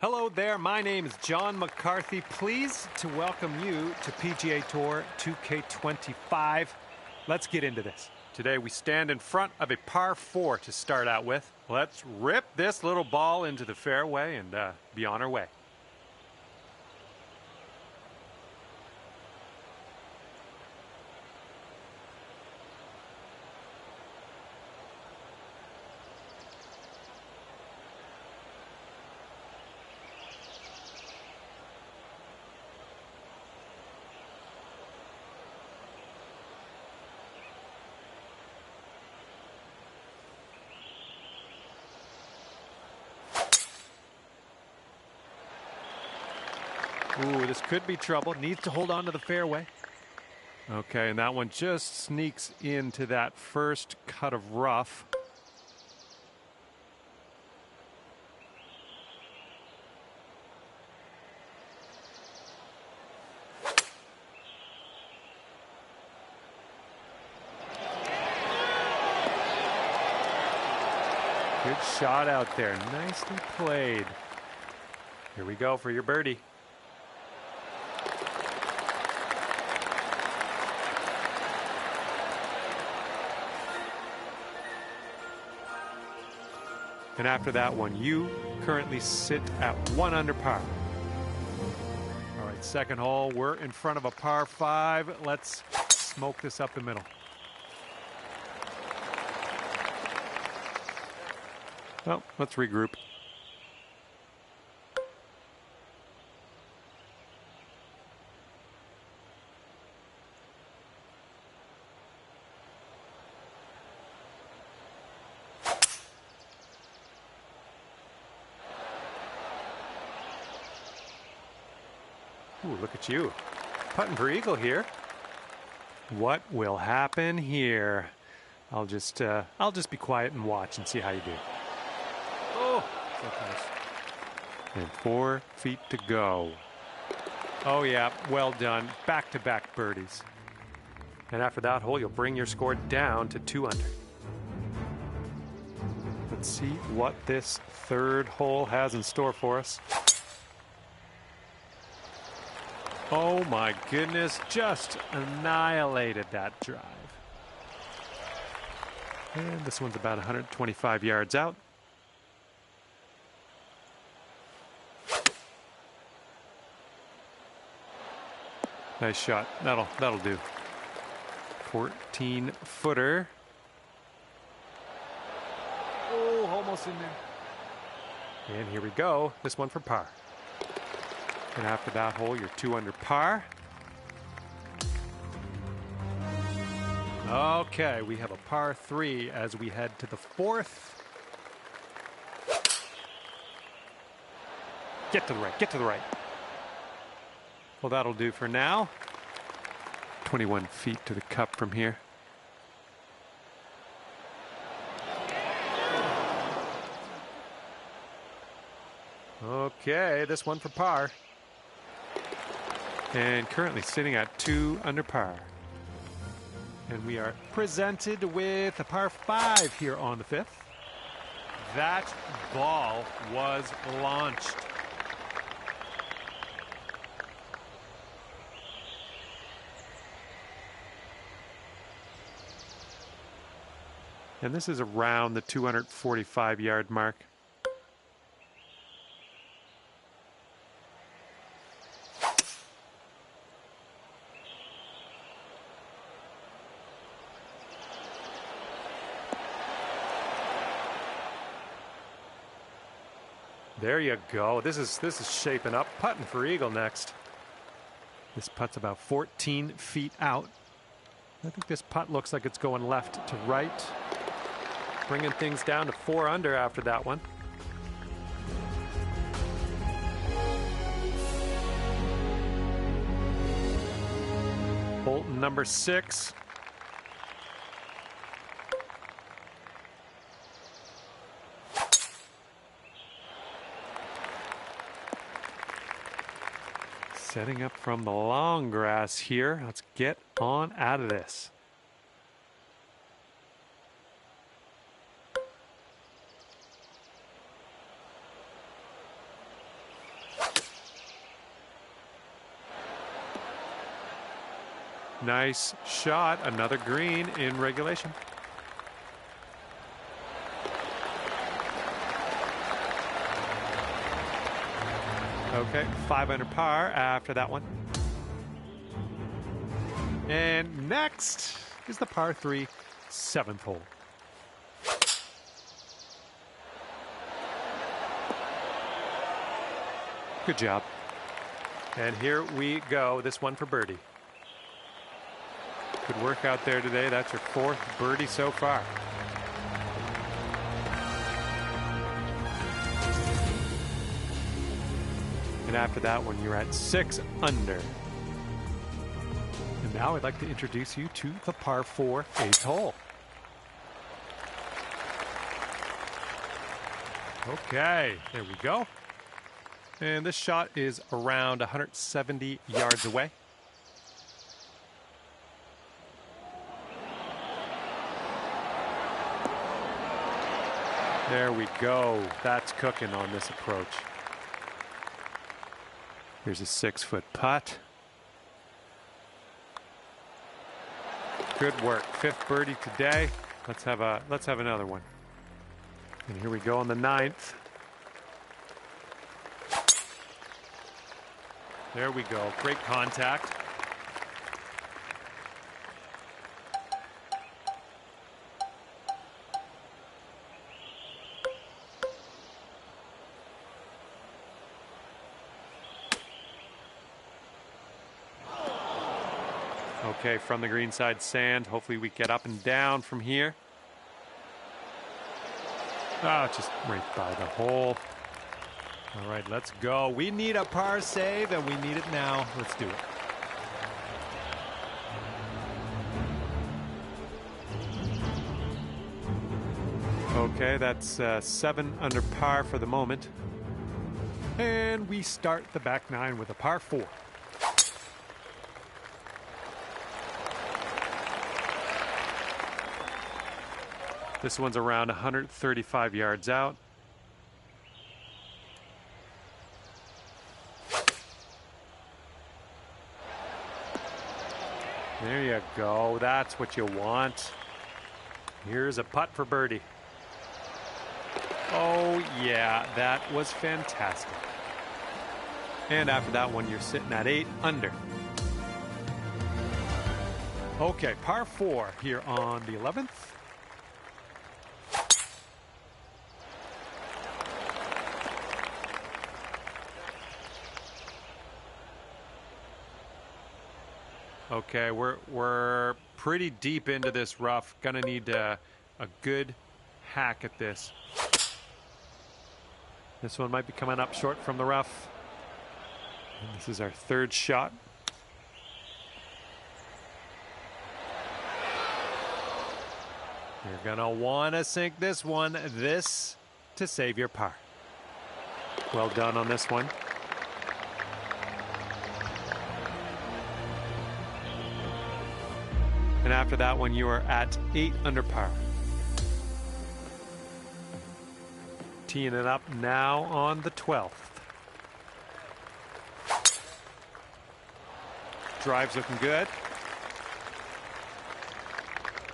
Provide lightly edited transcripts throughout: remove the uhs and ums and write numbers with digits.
Hello there, my name is John McCarthy. Pleased to welcome you to PGA Tour 2K25. Let's get into this. Today we stand in front of a par 4 to start out with. Let's rip this little ball into the fairway and be on our way. Ooh, this could be trouble. Needs to hold on to the fairway. Okay, and that one just sneaks into that first cut of rough. Good shot out there. Nicely played. Here we go for your birdie. And after that one, you currently sit at 1 under par. All right, second hole, we're in front of a par 5. Let's smoke this up the middle. Well, let's regroup. Ooh, look at you. Putting for eagle here. What will happen here? I'll just be quiet and watch and see how you do. Oh, so close. And 4 feet to go. Oh yeah, well done. Back-to-back birdies. And after that hole, you'll bring your score down to 2 under. Let's see what this third hole has in store for us. Oh my goodness, just annihilated that drive. And this one's about 125 yards out. Nice shot. That'll do. 14-footer. Oh, almost in there. And here we go. This one for par. And after that hole, you're 2 under par. Okay, we have a par 3 as we head to the 4th. Get to the right, get to the right. Well, that'll do for now. 21 feet to the cup from here. Okay, this one for par. And currently sitting at 2 under par. And we are presented with a par 5 here on the 5th. That ball was launched. And this is around the 245-yard mark. There you go. This is shaping up. Putting for eagle next. This putt's about 14 feet out. I think this putt looks like it's going left to right. Bringing things down to 4 under after that one. Hole number 6. Setting up from the long grass here. Let's get on out of this. Nice shot. Another green in regulation. Okay, 5 under par after that one. And next is the par 3, 7th hole. Good job. And here we go. This one for birdie. Good work out there today. That's your 4th birdie so far. And after that one, you're at 6 under. And now I'd like to introduce you to the par 4, 8th hole. Okay, there we go. And this shot is around 170 yards away. There we go. That's cooking on this approach. Here's a 6-foot putt. Good work. 5th birdie today. Let's have another one. And here we go on the 9th. There we go. Great contact. Okay, from the green side sand. Hopefully we get up and down from here. Oh, just right by the hole. All right, let's go. We need a par save, and we need it now. Let's do it. Okay, that's 7 under par for the moment. And we start the back 9 with a par 4. This one's around 135 yards out. There you go. That's what you want. Here's a putt for birdie. Oh, yeah, that was fantastic. And after that one, you're sitting at 8 under. Okay, par 4 here on the 11th. Okay, we're pretty deep into this rough. Gonna need a good hack at this. This one might be coming up short from the rough. And this is our 3rd shot. You're gonna want to sink this one. This to save your par. Well done on this one. And after that one, you are at 8 under par. Teeing it up now on the 12th. Drive's looking good.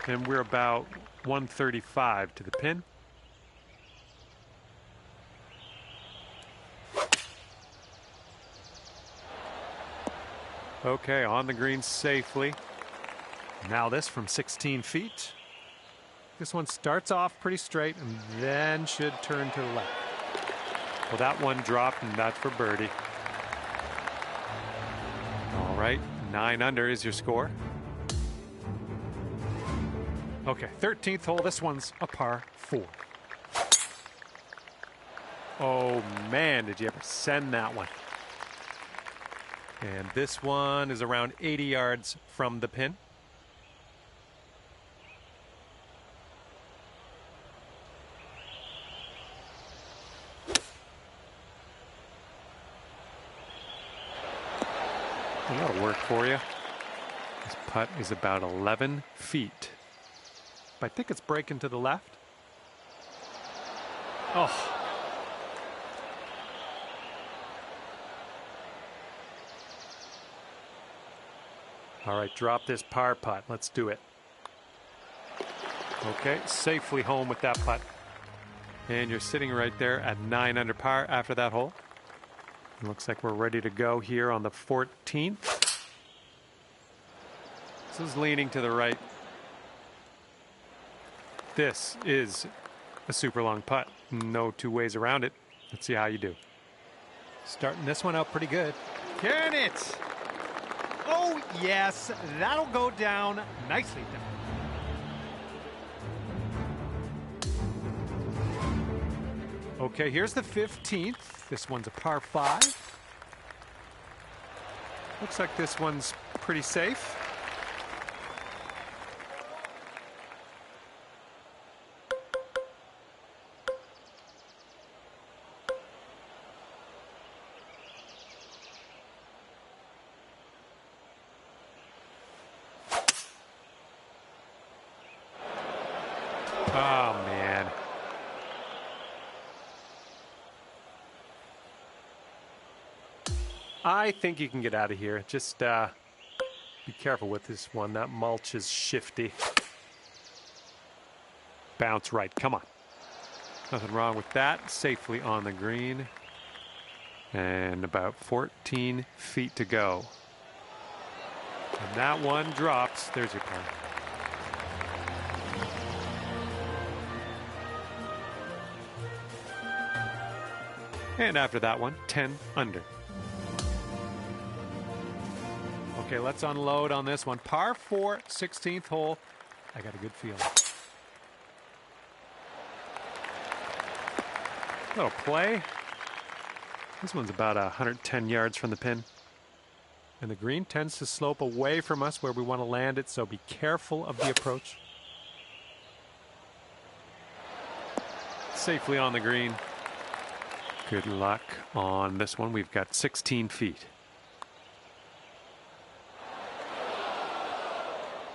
And we're about 135 to the pin. Okay, on the green safely. Now this from 16 feet. This one starts off pretty straight and then should turn to the left. Well, that one dropped, and that's for birdie. All right, 9 under is your score. Okay, 13th hole. This one's a par 4. Oh, man, did you ever send that one? And this one is around 80 yards from the pin. That'll work for you. This putt is about 11 feet. I think it's breaking to the left. Oh. All right, drop this par putt. Let's do it. Okay, safely home with that putt. And you're sitting right there at 9 under par after that hole. It looks like we're ready to go here on the 14th. This is leaning to the right. This is a super long putt. No two ways around it. Let's see how you do. Starting this one out pretty good. Can it? Oh, yes. That'll go down nicely down. Okay, here's the 15th. This one's a par 5. Looks like this one's pretty safe. Oh, man. I think you can get out of here. Just be careful with this one. That mulch is shifty. Bounce right. Come on. Nothing wrong with that. Safely on the green. And about 14 feet to go. And that one drops. There's your par. And after that one, 10 under. Okay, let's unload on this one. Par 4, 16th hole. I got a good feeling. Little play. This one's about 110 yards from the pin. And the green tends to slope away from us where we want to land it, so be careful of the approach. Safely on the green. Good luck on this one. We've got 16 feet.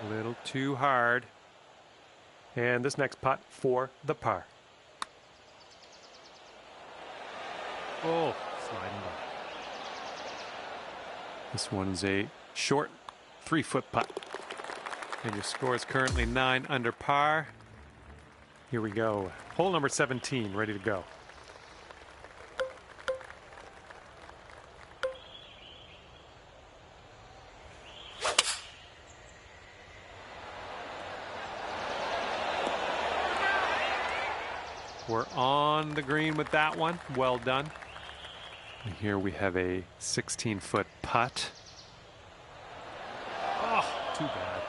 A little too hard. And this next putt for the par. Oh, sliding by. This one's a short 3-foot putt. And your score is currently 9 under par. Here we go. Hole number 17, ready to go. We're on the green with that one. Well done. And here we have a 16-foot putt. Oh, too bad.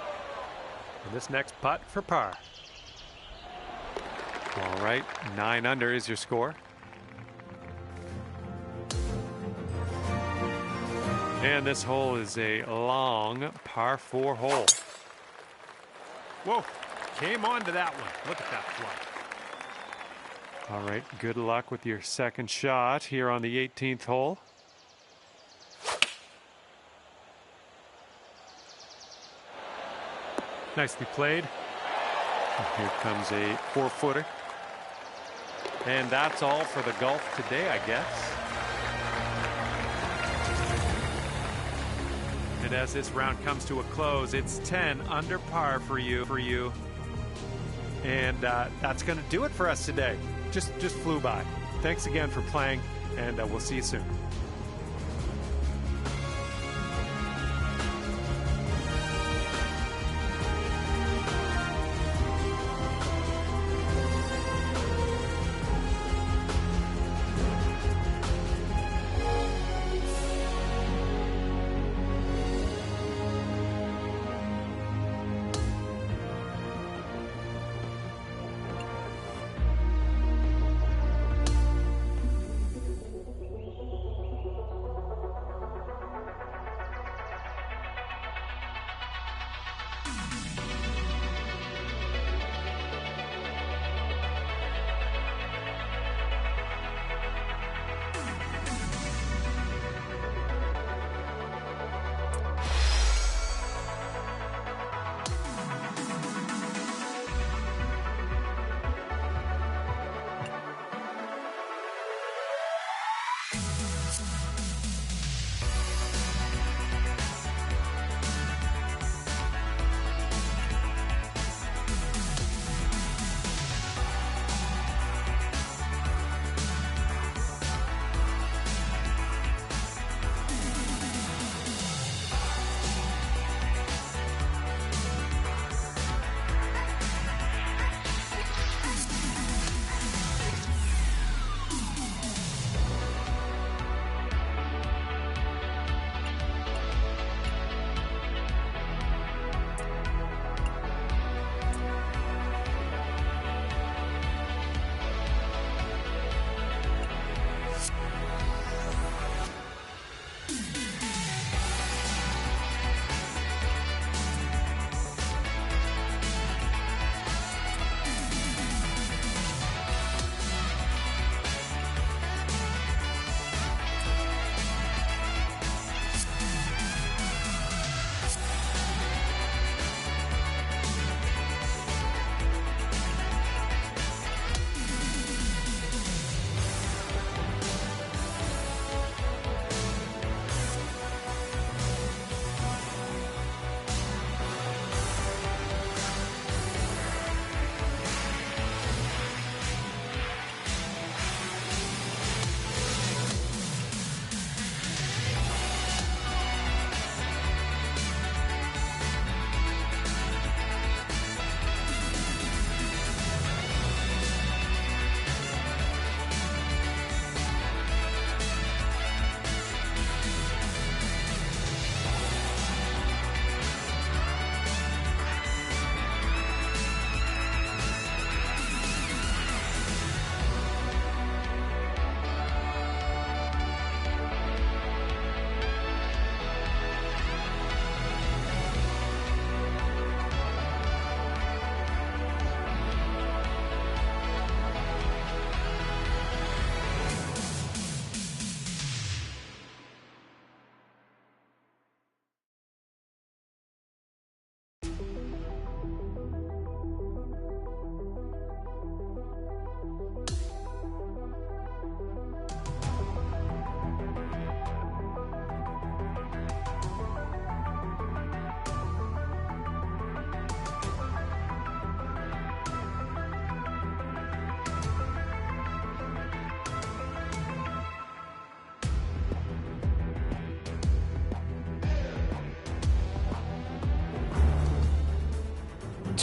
And this next putt for par. All right, 9 under is your score. And this hole is a long par 4 hole. Whoa, came on to that one. Look at that fly. All right, good luck with your second shot here on the 18th hole. Nicely played. And here comes a 4-footer. And that's all for the golf today, I guess. And as this round comes to a close, it's 10 under par for you. And that's going to do it for us today. Just flew by. Thanks again for playing, and we'll see you soon.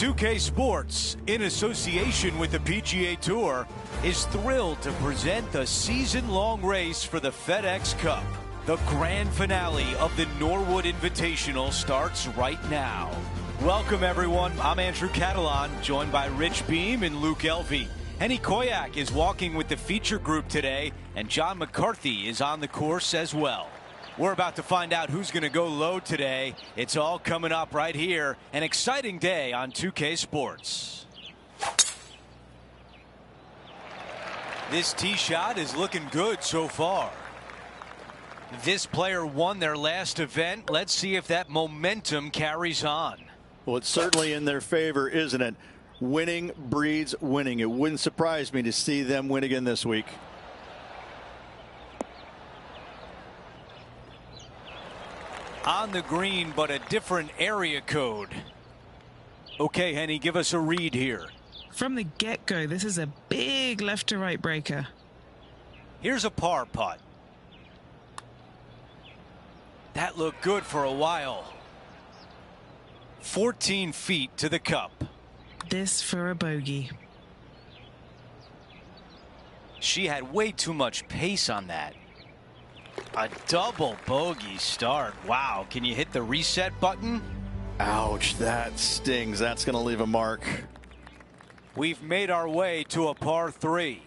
2K Sports, in association with the PGA Tour, is thrilled to present the season-long race for the FedEx Cup. The grand finale of the Norwood Invitational starts right now. Welcome, everyone. I'm Andrew Catalan, joined by Rich Beam and Luke Elvey. Henny Koyak is walking with the feature group today, and John McCarthy is on the course as well. We're about to find out who's going to go low today. It's all coming up right here. An exciting day on 2K Sports. This tee shot is looking good so far. This player won their last event. Let's see if that momentum carries on. Well, it's certainly in their favor, isn't it? Winning breeds winning. It wouldn't surprise me to see them win again this week. On the green, but a different area code. Okay, Henny, give us a read here. From the get-go, this is a big left to right breaker. Here's a par putt. That looked good for a while. 14 feet to the cup. This for a bogey. She had way too much pace on that. A double bogey start. Wow, can you hit the reset button? Ouch, that stings. That's going to leave a mark. We've made our way to a par 3.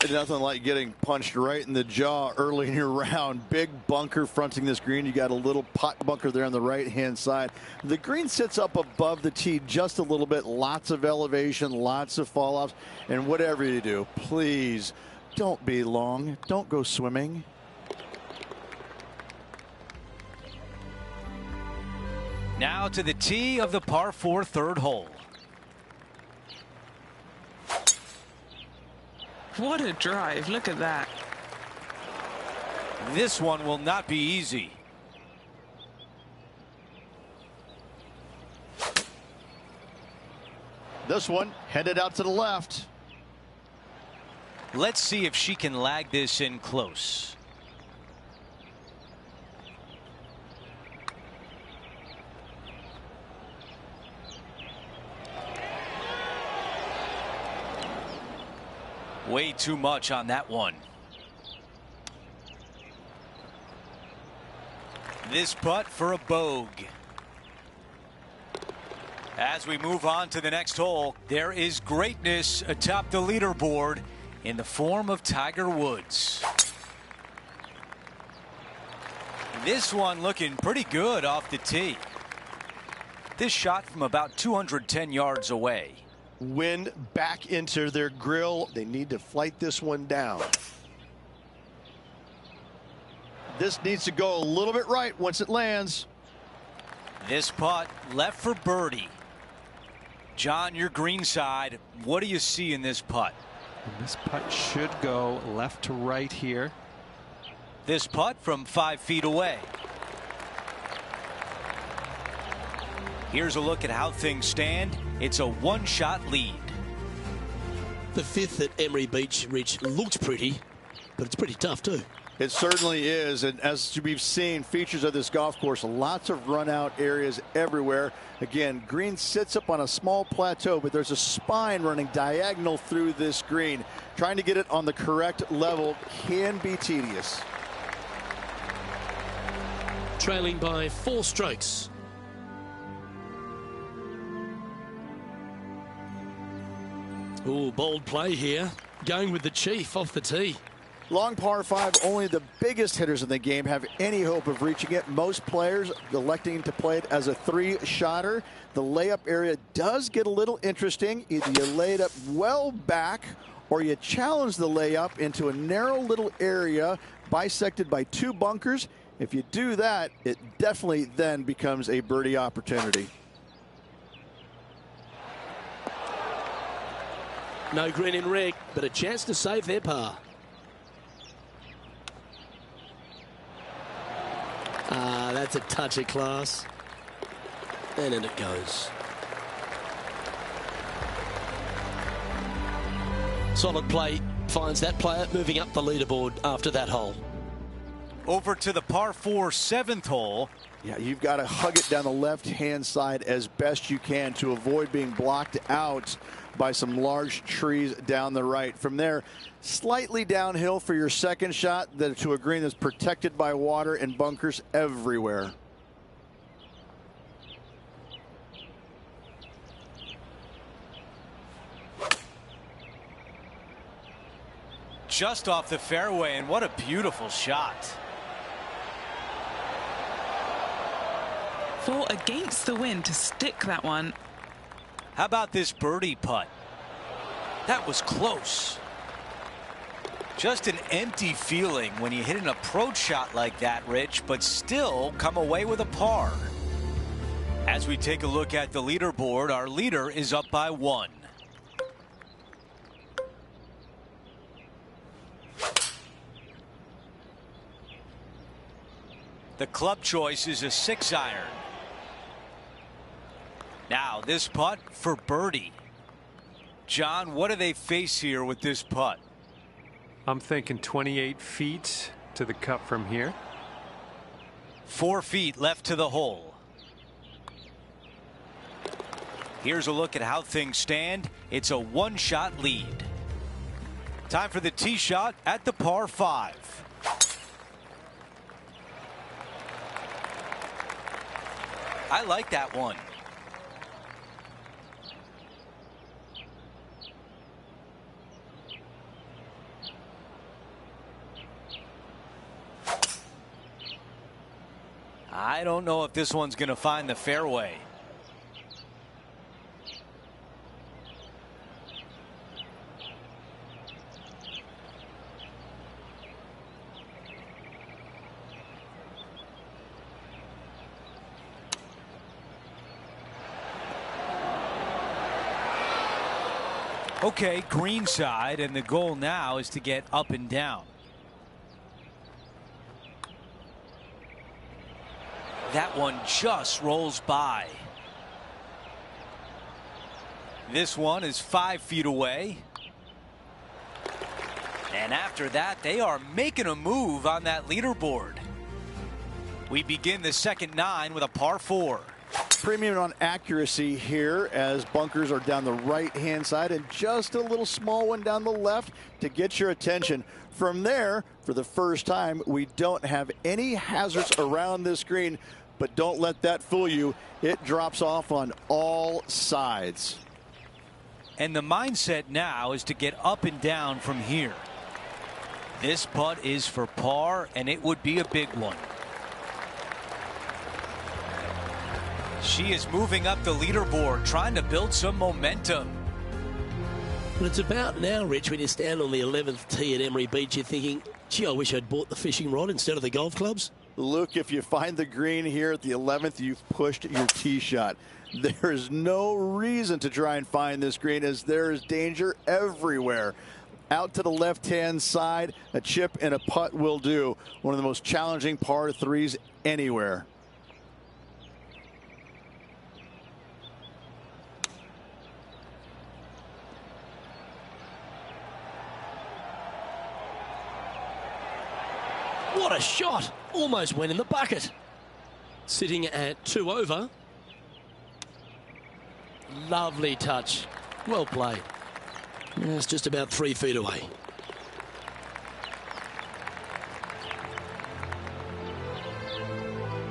Nothing like getting punched right in the jaw early in your round. Big bunker fronting this green. You got a little pot bunker there on the right hand side. The green sits up above the tee just a little bit. Lots of elevation, lots of fall offs. And whatever you do, please don't be long. Don't go swimming. Now to the tee of the par 4 third hole. What a drive. Look at that. This one will not be easy. This one headed out to the left. Let's see if she can lag this in close. Way too much on that one. This putt for a bogey. As we move on to the next hole, there is greatness atop the leaderboard in the form of Tiger Woods. This one looking pretty good off the tee. This shot from about 210 yards away. Wind back into their grill. They need to flight this one down. This needs to go a little bit right once it lands. This putt left for birdie. John, your green side, what do you see in this putt? And this putt should go left to right here. This putt from 5 feet away. Here's a look at how things stand. It's a one-shot lead. The fifth at Emery Beach, Rich, looks pretty, but it's pretty tough too. It certainly is, and as we've seen features of this golf course, lots of run out areas everywhere. Again, green sits up on a small plateau, but there's a spine running diagonal through this green. Trying to get it on the correct level can be tedious. Trailing by 4 strokes. Ooh, bold play here. Going with the chief off the tee. Long par 5, only the biggest hitters in the game have any hope of reaching it. Most players electing to play it as a 3-shotter. The layup area does get a little interesting. Either you lay it up well back or you challenge the layup into a narrow little area bisected by 2 bunkers. If you do that, it definitely then becomes a birdie opportunity. No green in red, but a chance to save their par. That's a touch of class. And in it goes. Solid play finds that player moving up the leaderboard after that hole. Over to the par 4 7th hole. Yeah, you've got to hug it down the left-hand side as best you can to avoid being blocked out by some large trees down the right. From there, slightly downhill for your second shot to a green that's protected by water and bunkers everywhere. Just off the fairway, and what a beautiful shot. Fought against the wind to stick that one. How about this birdie putt? That was close. Just an empty feeling when you hit an approach shot like that, Rich, but still come away with a par. As we take a look at the leaderboard, our leader is up by 1. The club choice is a 6-iron. Now this putt for birdie. John, what do they face here with this putt? I'm thinking 28 feet to the cup from here. 4 feet left to the hole. Here's a look at how things stand. It's a 1-shot lead. Time for the tee shot at the par 5. I like that one. I don't know if this one's going to find the fairway. Okay, green side, and the goal now is to get up and down. That one just rolls by. This one is 5 feet away. And after that, they are making a move on that leaderboard. We begin the second 9 with a par 4. Premium on accuracy here as bunkers are down the right-hand side and just a little small one down the left to get your attention. From there, for the first time, we don't have any hazards around this green, but don't let that fool you. It drops off on all sides. And the mindset now is to get up and down from here. This putt is for par, and it would be a big one. She is moving up the leaderboard, trying to build some momentum. But it's about now, Rich, when you stand on the 11th tee at Emery Beach, you're thinking, gee, I wish I'd bought the fishing rod instead of the golf clubs. Luke, if you find the green here at the 11th, you've pushed your tee shot. There is no reason to try and find this green as there is danger everywhere. Out to the left-hand side, a chip and a putt will do. One of the most challenging par 3s anywhere. What a shot! Almost went in the bucket. Sitting at 2 over. Lovely touch. Well played. It's just about 3 feet away.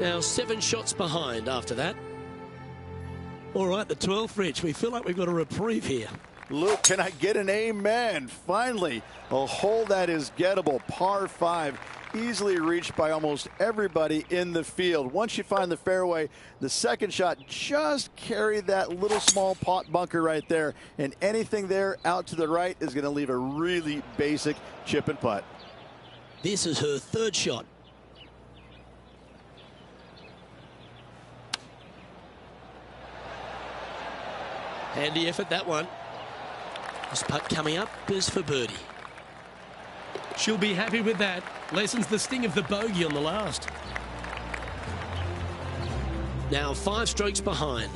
Now 7 shots behind after that. All right, the 12th, Rich. We feel like we've got a reprieve here. Luke, can I get an amen? Finally, a hole that is gettable. Par 5. Easily reached by almost everybody in the field. Once you find the fairway, the second shot just carry that little small pot bunker right there, and anything there out to the right is going to leave a really basic chip and putt. This is her 3rd shot. Handy effort, that one. This putt coming up is for birdie. She'll be happy with that. Lessens the sting of the bogey on the last. Now 5 strokes behind.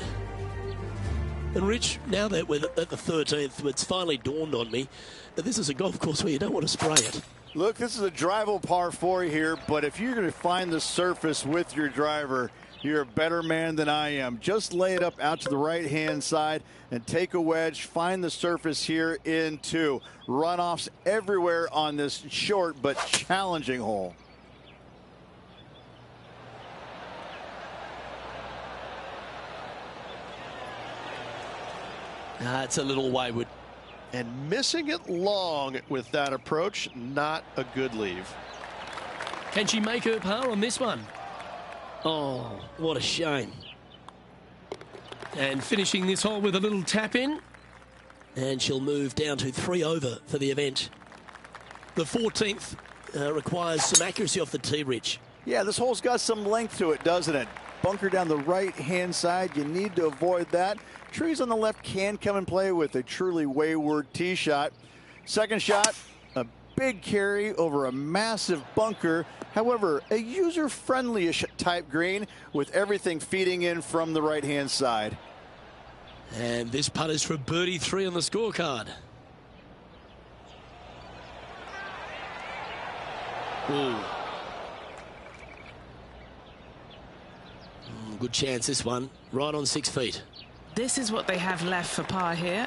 And Rich, now that we're at the 13th, it's finally dawned on me that this is a golf course where you don't want to spray it. Look, this is a drivable par 4 here, but if you're going to find the surface with your driver, you're a better man than I am. Just lay it up out to the right-hand side and take a wedge. Find the surface here in 2. Runoffs everywhere on this short but challenging hole. It's a little wayward. And missing it long with that approach, not a good leave. Can she make her par on this one? Oh, what a shame. And finishing this hole with a little tap in. And she'll move down to 3 over for the event. The 14th requires some accuracy off the tee, Rich. Yeah, this hole's got some length to it, doesn't it? Bunker down the right-hand side. You need to avoid that. Trees on the left can come and play with a truly wayward tee shot. Second shot, a big carry over a massive bunker. However, a user-friendly-ish type green with everything feeding in from the right-hand side. And this putt is for birdie 3 on the scorecard. Ooh. Good chance, this one. Right on 6 feet. This is what they have left for par here.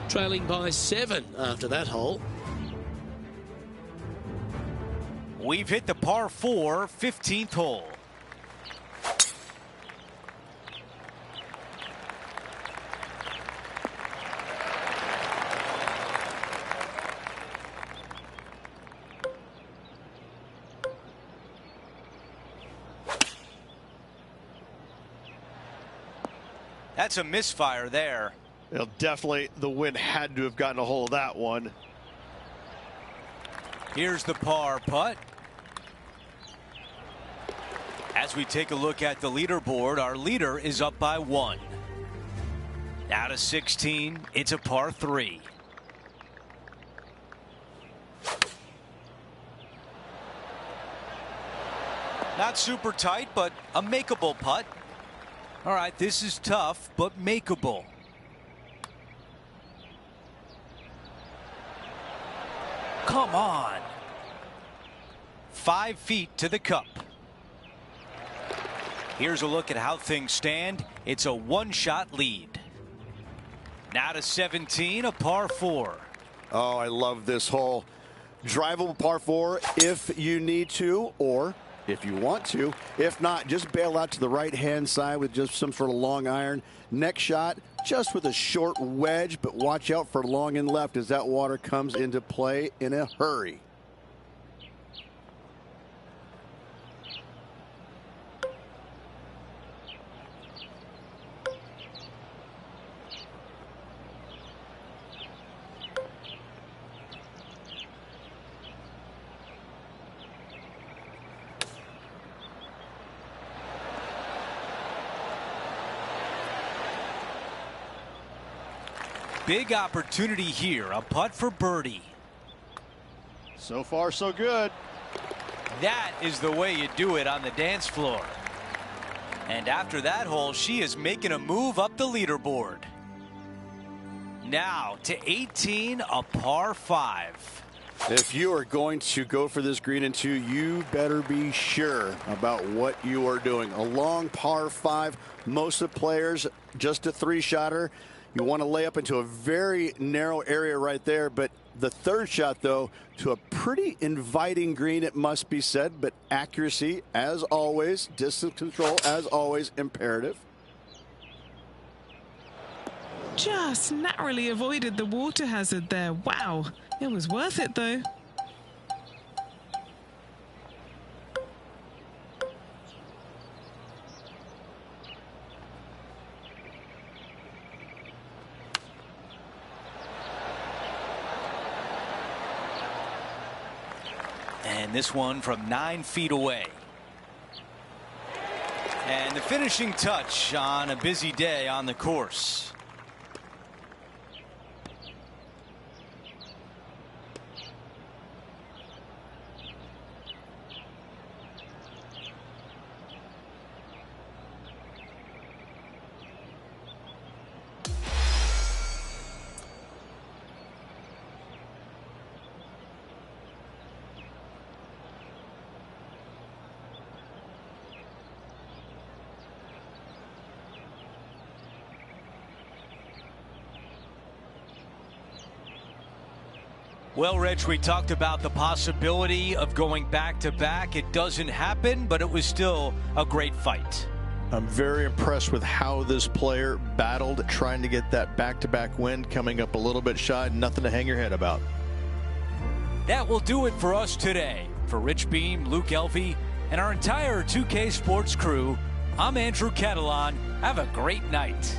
Trailing by 7 after that hole. We've hit the par 4 15th hole. That's a misfire there. Well, definitely the wind had to have gotten a hold of that one. Here's the par putt. As we take a look at the leaderboard, our leader is up by 1. Out of 16, it's a par 3. Not super tight, but a makeable putt. All right, this is tough, but makeable. Come on. 5 feet to the cup. Here's a look at how things stand. It's a 1-shot lead. Now to 17, a par 4. Oh, I love this hole. Drivable par 4 if you need to, or if you want to. If not, just bail out to the right-hand side with just some sort of long iron. Next shot, just with a short wedge, but watch out for long and left as that water comes into play in a hurry. Big opportunity here, a putt for birdie. So far, so good. That is the way you do it on the dance floor. And after that hole, she is making a move up the leaderboard. Now to 18, a par 5. If you are going to go for this green in 2, you better be sure about what you are doing. A long par 5, most of the players just a 3-shotter. You want to lay up into a very narrow area right there, but the third shot, though, to a pretty inviting green, it must be said, but accuracy, as always, distance control, as always, imperative. Just narrowly avoided the water hazard there. Wow, it was worth it, though. And this one from 9 feet away. And the finishing touch on a busy day on the course. Well, Rich, we talked about the possibility of going back-to-back. It doesn't happen, but it was still a great fight. I'm very impressed with how this player battled, trying to get that back-to-back win, coming up a little bit shy. Nothing to hang your head about. That will do it for us today. For Rich Beam, Luke Elvey, and our entire 2K Sports crew, I'm Andrew Catalan. Have a great night.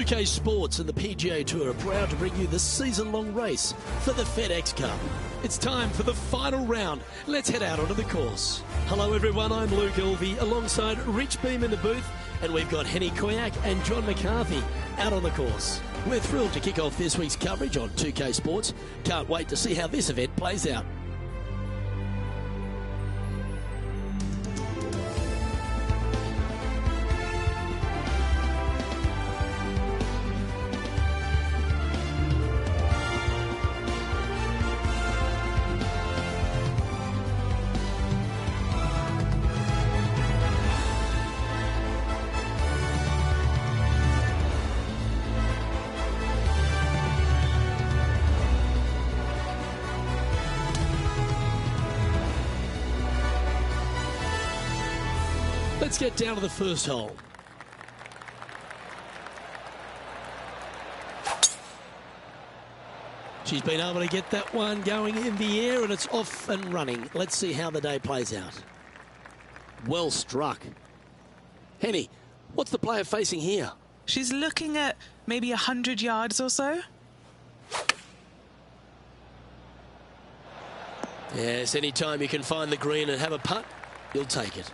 2K Sports and the PGA Tour are proud to bring you the season-long race for the FedEx Cup. It's time for the final round. Let's head out onto the course. Hello everyone, I'm Luke Elvey alongside Rich Beam in the booth, and we've got Henny Koyak and John McCarthy out on the course. We're thrilled to kick off this week's coverage on 2K Sports. Can't wait to see how this event plays out. Let's get down to the first hole. She's been able to get that one going in the air, and it's off and running. Let's see how the day plays out. Well struck. Henny, what's the player facing here? She's looking at maybe 100 yards or so. Yes, anytime you can find the green and have a putt, you'll take it.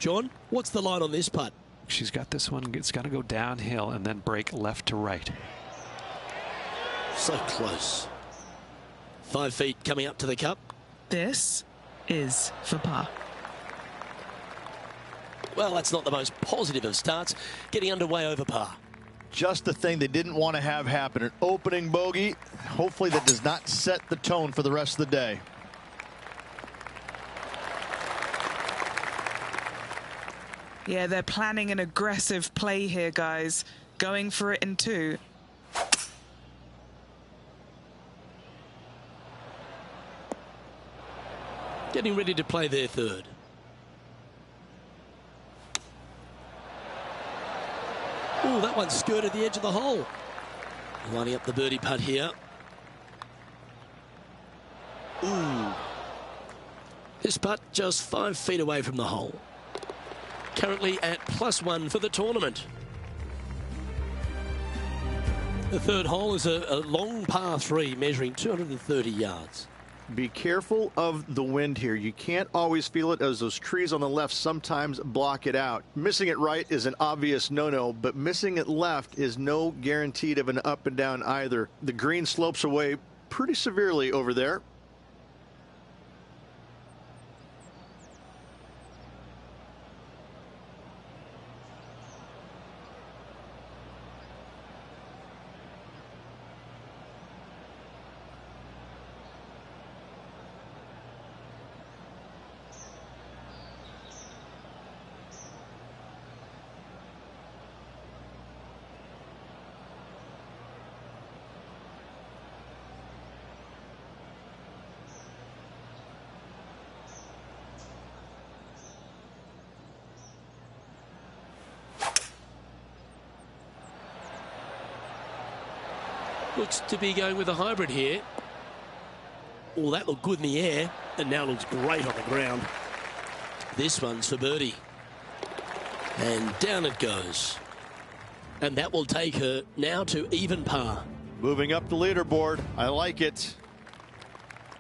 John, what's the line on this putt? She's got this one. It's got to go downhill and then break left to right. So close. 5 feet coming up to the cup. This is for par. Well, that's not the most positive of starts. Getting underway over par. Just the thing they didn't want to have happen. An opening bogey. Hopefully that does not set the tone for the rest of the day. Yeah, they're planning an aggressive play here, guys. Going for it in 2. Getting ready to play their 3rd. Oh, that one skirted the edge of the hole. Lining up the birdie putt here. Ooh. This putt just 5 feet away from the hole. Currently at +1 for the tournament. The 3rd hole is a long par 3 measuring 230 yards. Be careful of the wind here. You can't always feel it, as those trees on the left sometimes block it out. Missing it right is an obvious no-no, but missing it left is no guaranteed of an up and down either. The green slopes away pretty severely over there. Looks to be going with a hybrid here. Oh, that looked good in the air, and now looks great on the ground. This one's for birdie. And down it goes. And that will take her now to even par. Moving up the leaderboard. I like it.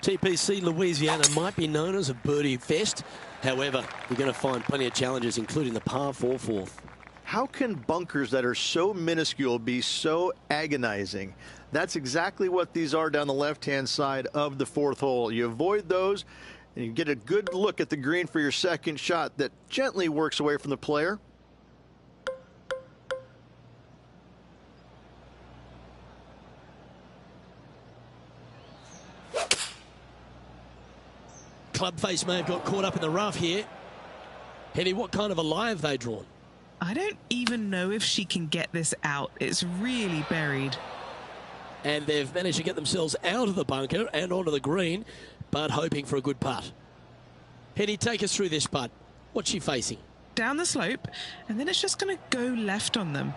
TPC Louisiana might be known as a birdie fest. However, you're going to find plenty of challenges, including the par 4 fourth. How can bunkers that are so minuscule be so agonizing? That's exactly what these are down the left-hand side of the 4th hole. You avoid those, and you get a good look at the green for your second shot that gently works away from the player. Club face may have got caught up in the rough here. Henny, what kind of a lie have they drawn? I don't even know if she can get this out. It's really buried. And they've managed to get themselves out of the bunker and onto the green, but hoping for a good putt. Henny, take us through this putt. What's she facing? Down the slope, and then it's just going to go left on them.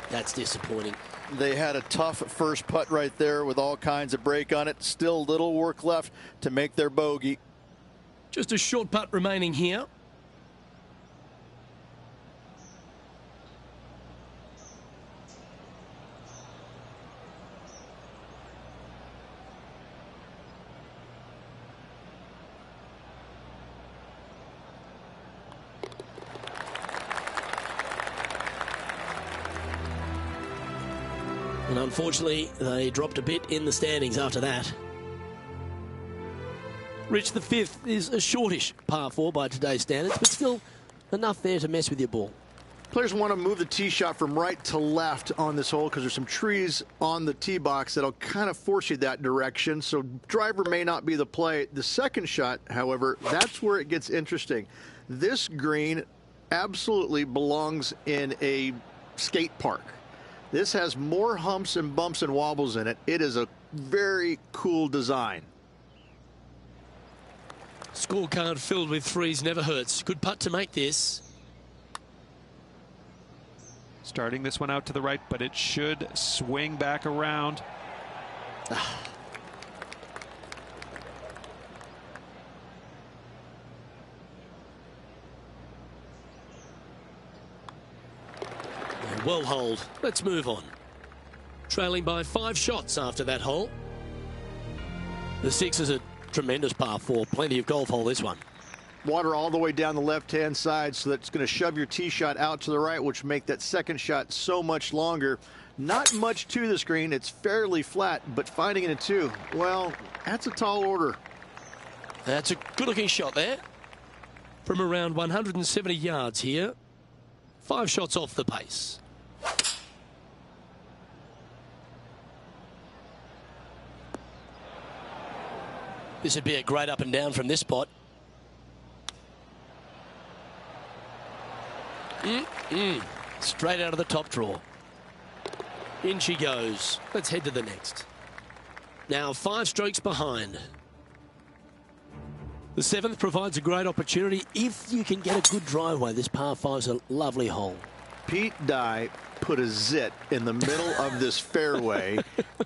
That's disappointing. They had a tough first putt right there with all kinds of break on it. Still little work left to make their bogey. Just a short putt remaining here. And unfortunately, they dropped a bit in the standings after that. Rich, the 5th is a shortish par 4 by today's standards, but still enough there to mess with your ball. Players want to move the tee shot from right to left on this hole because there's some trees on the tee box that'll kind of force you that direction. So driver may not be the play. The second shot, however, that's where it gets interesting. This green absolutely belongs in a skate park. This has more humps and bumps and wobbles in it. It is a very cool design. Scorecard filled with threes never hurts. Good putt to make this. Starting this one out to the right, but it should swing back around. Well holed. Let's move on. Trailing by 5 shots after that hole. The 6 is a tremendous par 4. Plenty of golf hole, this one. Water all the way down the left-hand side, so that's going to shove your tee shot out to the right, which make that second shot so much longer. Not much to this green. It's fairly flat, but finding it a 2, well, that's a tall order. That's a good-looking shot there. From around 170 yards here. 5 shots off the pace. This would be a great up and down from this spot. Straight out of the top draw. In she goes. Let's head to the next. Now 5 strokes behind. The 7th provides a great opportunity if you can get a good driveway. This par 5's a lovely hole. Pete Dye put a zit in the middle of this fairway,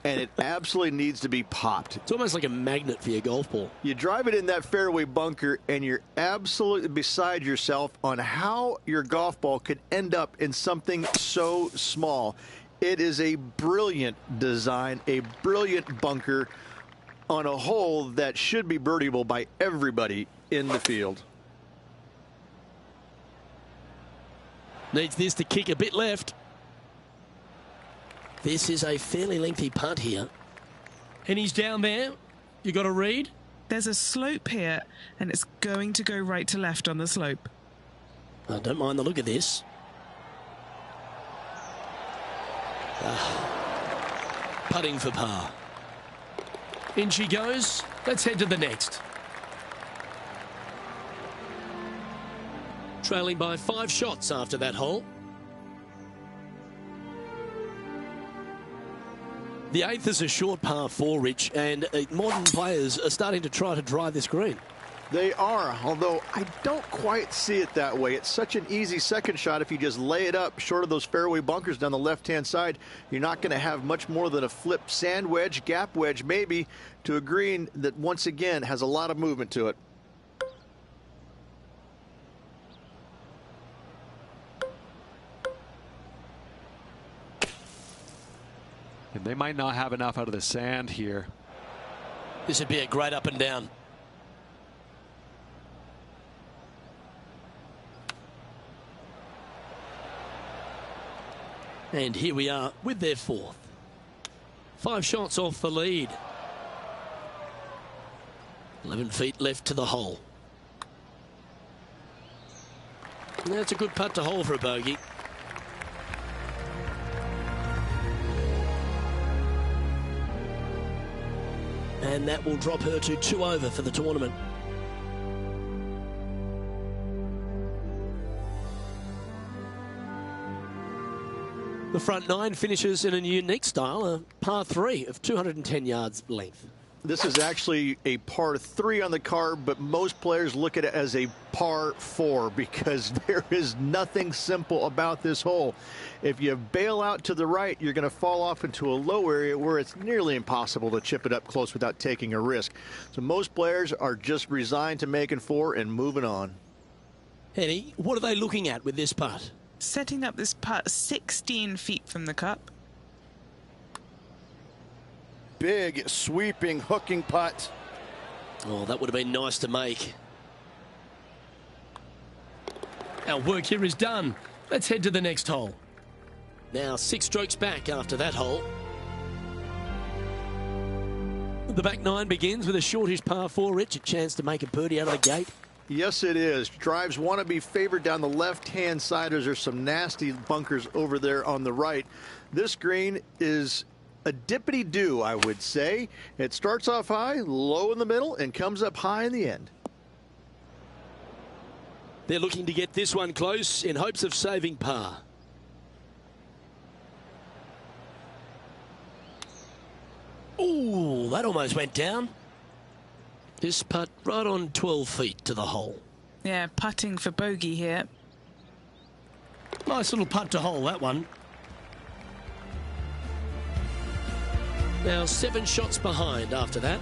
and it absolutely needs to be popped. It's almost like a magnet for your golf ball. You drive it in that fairway bunker, and you're absolutely beside yourself on how your golf ball could end up in something so small. It is a brilliant design, a brilliant bunker on a hole that should be birdieable by everybody in the field. Needs this to kick a bit left. This is a fairly lengthy putt here. And he's down there. You got to read? There's a slope here, and it's going to go right to left on the slope. I don't mind the look of this. Putting for par. In she goes. Let's head to the next. Trailing by 5 shots after that hole. The 8th is a short par 4, Rich, and modern players are starting to try to drive this green. They are, although I don't quite see it that way. It's such an easy second shot. If you just lay it up short of those fairway bunkers down the left-hand side, you're not going to have much more than a flip sand wedge, gap wedge maybe, to a green that once again has a lot of movement to it. And they might not have enough out of the sand here. This would be a great up and down. And here we are with their 4th. 5 shots off the lead. 11 feet left to the hole. That's a good putt to hole for a bogey. And that will drop her to 2 over for the tournament. The front 9 finishes in a unique style, a par 3 of 210 yards length. This is actually a par 3 on the card, but most players look at it as a par 4 because there is nothing simple about this hole. If you bail out to the right, you're going to fall off into a low area where it's nearly impossible to chip it up close without taking a risk. So most players are just resigned to making 4 and moving on. Henny, what are they looking at with this putt? Setting up this putt 16 feet from the cup. Big, sweeping, hooking putt. Oh, that would have been nice to make. Our work here is done. Let's head to the next hole. Now 6 strokes back after that hole. The back 9 begins with a shortish par 4, Rich. A chance to make a birdie out of the gate. Yes, it is. Drives want to be favored down the left-hand side as there's some nasty bunkers over there on the right. This green is a dippity-do, I would say. It starts off high, low in the middle, and comes up high in the end. They're looking to get this one close in hopes of saving par. Ooh, that almost went down. This putt right on 12 feet to the hole. Yeah, putting for bogey here. Nice little putt to hole, that one. Now 7 shots behind after that.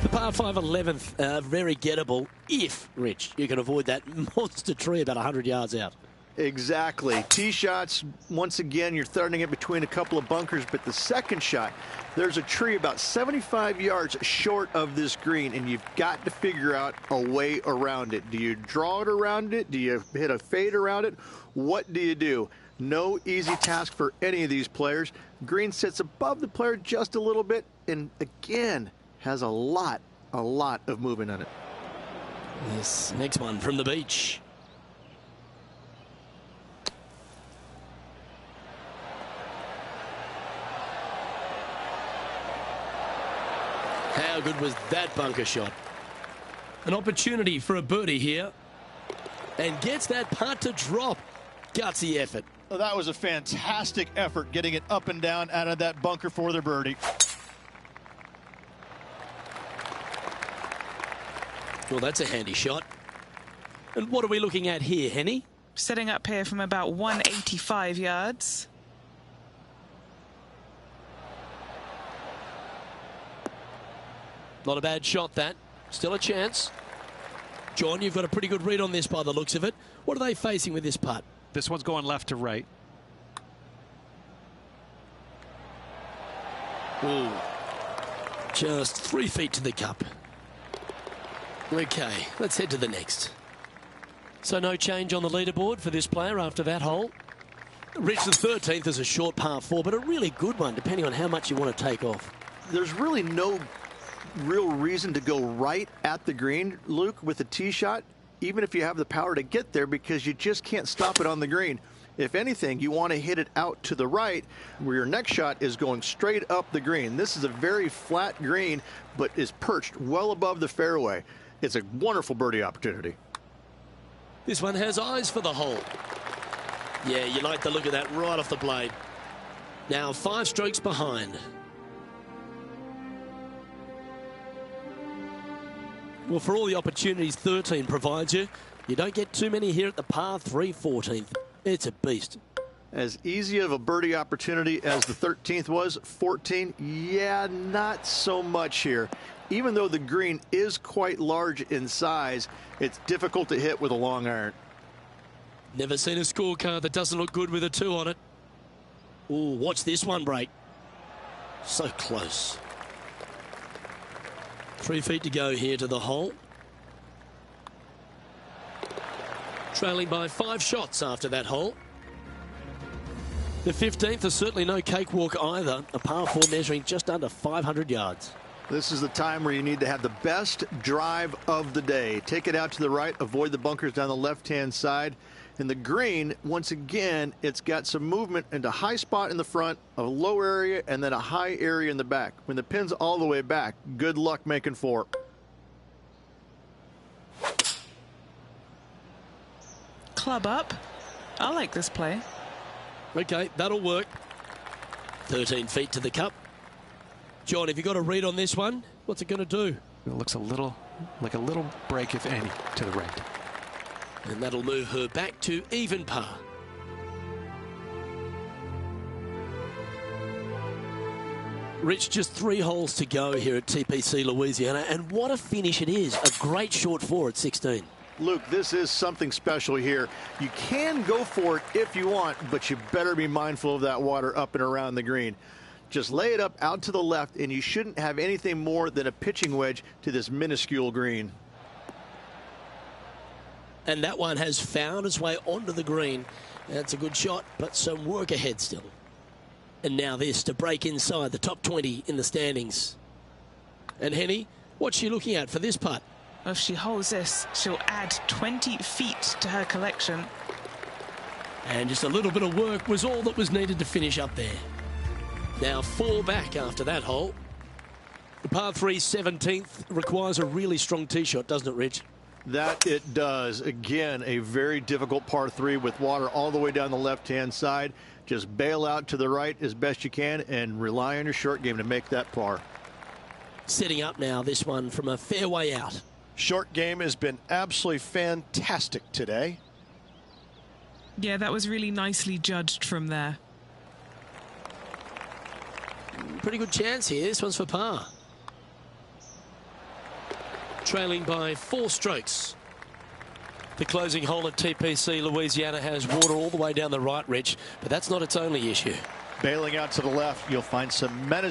The par 5 11th, very gettable if, Rich, you can avoid that monster tree about 100 yards out. Exactly. Tee shots, once again, you're throwing it between a couple of bunkers, but the second shot, there's a tree about 75 yards short of this green, and you've got to figure out a way around it. Do you draw it around it? Do you hit a fade around it? What do you do? No easy task for any of these players. Green sits above the player just a little bit, and again, has a lot of movement on it. This next one from the beach. How good was that bunker shot? An opportunity for a birdie here. And gets that putt to drop. Gutsy effort. Well, that was a fantastic effort getting it up and down out of that bunker for the birdie. Well, that's a handy shot. And what are we looking at here, Henny? Setting up here from about 185 yards. Not a bad shot, that. Still a chance. John, you've got a pretty good read on this by the looks of it. What are they facing with this putt? This one's going left to right. Ooh. Just 3 feet to the cup. Okay, let's head to the next. So no change on the leaderboard for this player after that hole. Reached the 13th as a short par 4, but a really good one, depending on how much you want to take off. There's really no real reason to go right at the green, Luke, with a tee shot, even if you have the power to get there, because you just can't stop it on the green. If anything, you want to hit it out to the right, where your next shot is going straight up the green. This is a very flat green, but is perched well above the fairway. It's a wonderful birdie opportunity. This one has eyes for the hole. Yeah, you like the look of that right off the blade. Now 5 strokes behind. Well, for all the opportunities 13 provides you, you don't get too many here at the par 3 14th. It's a beast. As easy of a birdie opportunity as the 13th was, 14, yeah, not so much here. Even though the green is quite large in size, it's difficult to hit with a long iron. Never seen a scorecard that doesn't look good with a 2 on it. Ooh, watch this one break. So close. 3 feet to go here to the hole. Trailing by 5 shots after that hole. The 15th is certainly no cakewalk either. A par 4 measuring just under 500 yards. This is the time where you need to have the best drive of the day. Take it out to the right, avoid the bunkers down the left-hand side. And the green, once again, it's got some movement into a high spot in the front, a low area, and then a high area in the back. When the pin's all the way back, good luck making 4. Club up. I like this play. Okay, that'll work. 13 feet to the cup. John, have you got a read on this one? What's it going to do? It looks a little like a little break, if any, to the right. And that'll move her back to even par. Rich, just 3 holes to go here at TPC Louisiana, and what a finish it is. A great short 4 at 16. Luke, this is something special here. You can go for it if you want, but you better be mindful of that water up and around the green. Just lay it up out to the left, and you shouldn't have anything more than a pitching wedge to this minuscule green. And that one has found its way onto the green. That's a good shot, but some work ahead still. And now this to break inside the top 20 in the standings. And Henny, what's she looking at for this putt? If she holds this, she'll add 20 feet to her collection. And just a little bit of work was all that was needed to finish up there. Now 4 back after that hole. The par 3 17th requires a really strong tee shot, doesn't it, Rich? That it does. Again, a very difficult par 3 with water all the way down the left-hand side. Just bail out to the right as best you can and rely on your short game to make that par. Setting up now this one from a fairway out. Short game has been absolutely fantastic today. Yeah, that was really nicely judged from there. Pretty good chance here. This one's for par. Trailing by 4 strokes. The closing hole at TPC Louisiana has water all the way down the right, Rich, but that's not its only issue. Bailing out to the left, you'll find some menacing